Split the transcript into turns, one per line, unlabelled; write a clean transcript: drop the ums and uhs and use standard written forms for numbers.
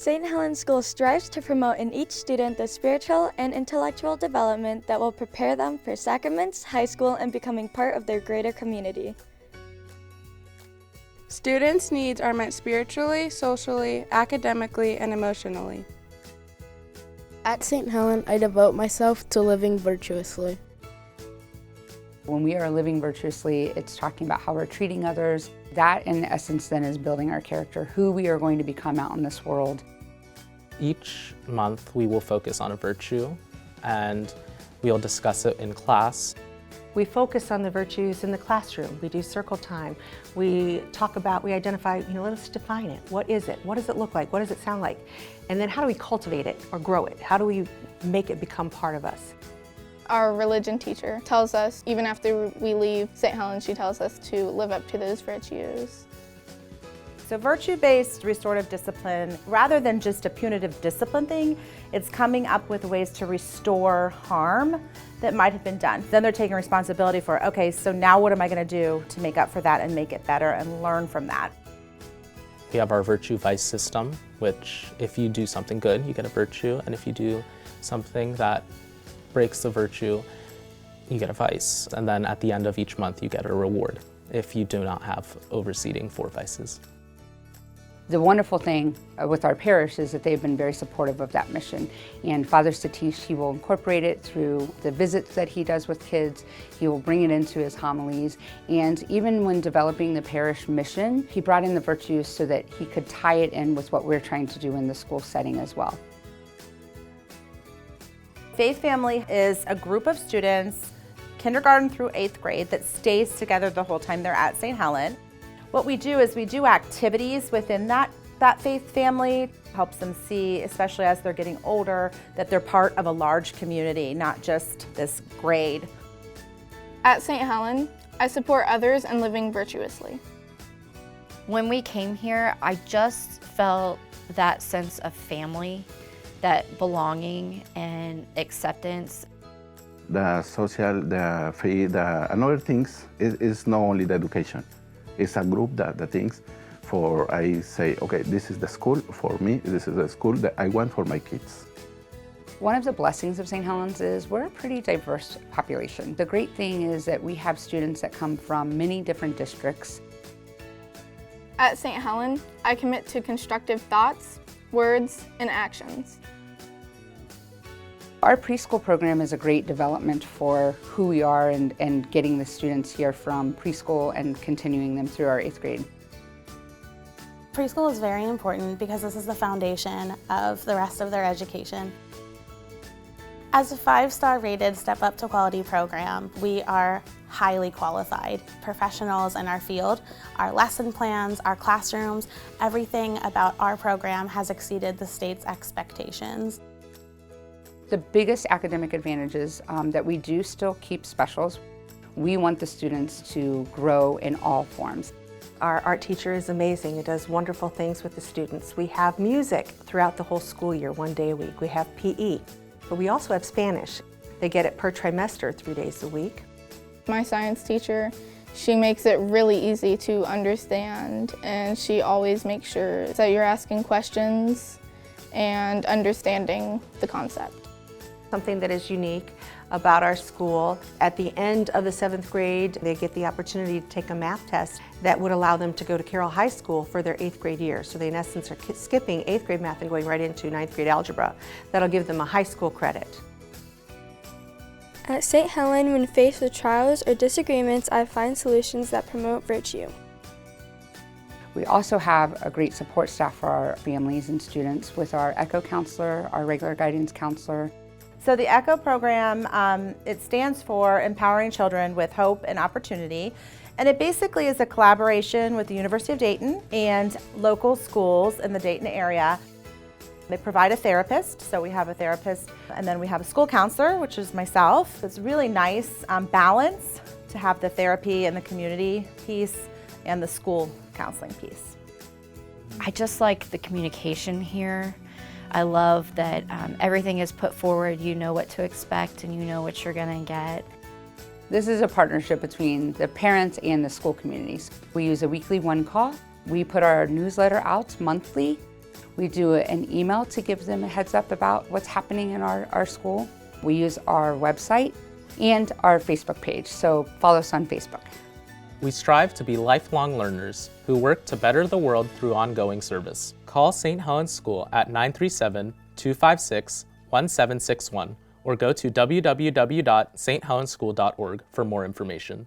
St. Helen's School strives to promote in each student the spiritual and intellectual development that will prepare them for sacraments, high school, and becoming part of their greater community.
Students' needs are met spiritually, socially, academically, and emotionally.
At St. Helen, I devote myself to living virtuously.
When we are living virtuously, it's talking about how we're treating others. That, in essence, then is building our character, who we are going to become out in this world.
Each month, we will focus on a virtue, and we'll discuss it in class.
We focus on the virtues in the classroom. We do circle time. We identify, let us define it. What is it? What does it look like? What does it sound like? And then how do we cultivate it or grow it? How do we make it become part of us?
Our religion teacher tells us, even after we leave St. Helen, she tells us to live up to those virtues.
So virtue-based restorative discipline, rather than just a punitive discipline thing, it's coming up with ways to restore harm that might have been done. Then they're taking responsibility for, okay, so now what am I going to do to make up for that and make it better and learn from that?
We have our virtue vice system, which if you do something good, you get a virtue, and if you do something that breaks the virtue, you get a vice. And then at the end of each month, you get a reward if you do not have overseeding 4 vices.
The wonderful thing with our parish is that they've been very supportive of that mission. And Father Satish, he will incorporate it through the visits that he does with kids. He will bring it into his homilies. And even when developing the parish mission, he brought in the virtues so that he could tie it in with what we're trying to do in the school setting as well.
Faith Family is a group of students, kindergarten through 8th grade, that stays together the whole time they're at St. Helen. What we do is we do activities within that faith family, helps them see, especially as they're getting older, that they're part of a large community, not just this grade.
At St. Helen, I support others in living virtuously.
When we came here, I just felt that sense of family, that belonging and acceptance.
The social, the faith, and other things is not only the education. It's a group that thinks for, I say, okay, this is the school for me, this is the school that I want for my kids.
One of the blessings of St. Helen's is we're a pretty diverse population. The great thing is that we have students that come from many different districts.
At St. Helen, I commit to constructive thoughts, words, and actions.
Our preschool program is a great development for who we are and getting the students here from preschool and continuing them through our 8th grade.
Preschool is very important because this is the foundation of the rest of their education. As a 5-star rated Step Up to Quality program, we are highly qualified professionals in our field. Our lesson plans, our classrooms, everything about our program has exceeded the state's expectations.
The biggest academic advantage is that we do still keep specials. We want the students to grow in all forms.
Our art teacher is amazing. It does wonderful things with the students. We have music throughout the whole school year, 1 day a week. We have PE, but we also have Spanish. They get it per trimester, 3 days a week.
My science teacher, she makes it really easy to understand, and she always makes sure that you're asking questions and understanding the concept.
Something that is unique about our school, at the end of the 7th grade, they get the opportunity to take a math test that would allow them to go to Carroll High School for their 8th grade year. So they in essence are skipping 8th grade math and going right into 9th grade algebra. That'll give them a high school credit.
At St. Helen, when faced with trials or disagreements, I find solutions that promote virtue.
We also have a great support staff for our families and students with our ECHO counselor, our regular guidance counselor.
So the ECHO program, it stands for Empowering Children with Hope and Opportunity. And it basically is a collaboration with the University of Dayton and local schools in the Dayton area. They provide a therapist, so we have a therapist, and then we have a school counselor, which is myself. It's a really nice balance to have the therapy and the community piece and the school counseling piece.
I just like the communication here. I love that everything is put forward, you know what to expect and you know what you're gonna get.
This is a partnership between the parents and the school communities. We use a weekly one call. We put our newsletter out monthly. We do an email to give them a heads up about what's happening in our school. We use our website and our Facebook page, so follow us on Facebook.
We strive to be lifelong learners who work to better the world through ongoing service. Call St. Helen's School at 937-256-1761 or go to www.sthelenschool.org for more information.